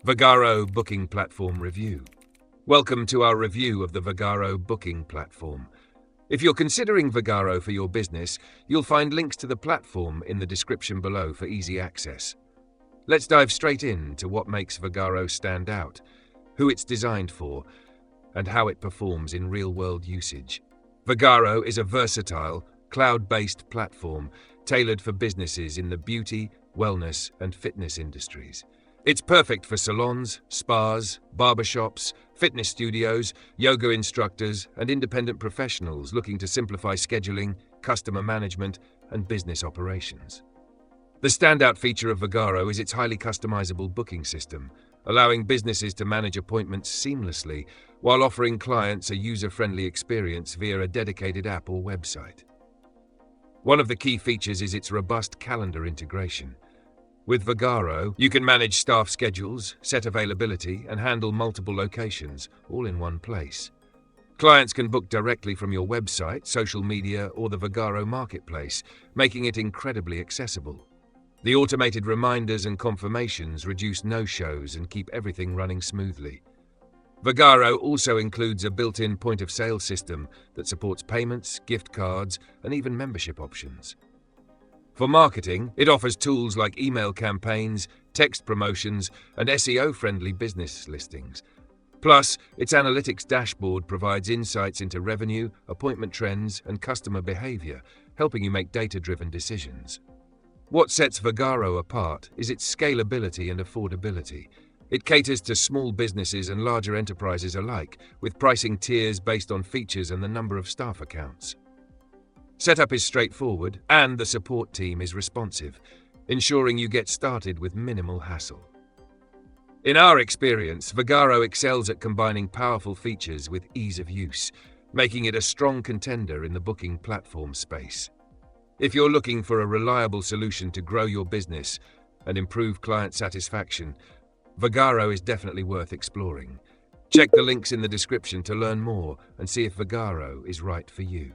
Vagaro Booking Platform Review. Welcome to our review of the Vagaro Booking Platform. If you're considering Vagaro for your business, you'll find links to the platform in the description below for easy access. Let's dive straight into what makes Vagaro stand out, who it's designed for, and how it performs in real-world usage. Vagaro is a versatile, cloud-based platform tailored for businesses in the beauty, wellness, and fitness industries. It's perfect for salons, spas, barbershops, fitness studios, yoga instructors, and independent professionals looking to simplify scheduling, customer management, and business operations. The standout feature of Vagaro is its highly customizable booking system, allowing businesses to manage appointments seamlessly while offering clients a user-friendly experience via a dedicated app or website. One of the key features is its robust calendar integration. With Vagaro, you can manage staff schedules, set availability, and handle multiple locations, all in one place. Clients can book directly from your website, social media, or the Vagaro marketplace, making it incredibly accessible. The automated reminders and confirmations reduce no-shows and keep everything running smoothly. Vagaro also includes a built-in point-of-sale system that supports payments, gift cards, and even membership options. For marketing, it offers tools like email campaigns, text promotions, and SEO-friendly business listings. Plus, its analytics dashboard provides insights into revenue, appointment trends, and customer behavior, helping you make data-driven decisions. What sets Vagaro apart is its scalability and affordability. It caters to small businesses and larger enterprises alike, with pricing tiers based on features and the number of staff accounts. Setup is straightforward, and the support team is responsive, ensuring you get started with minimal hassle. In our experience, Vagaro excels at combining powerful features with ease of use, making it a strong contender in the booking platform space. If you're looking for a reliable solution to grow your business and improve client satisfaction, Vagaro is definitely worth exploring. Check the links in the description to learn more and see if Vagaro is right for you.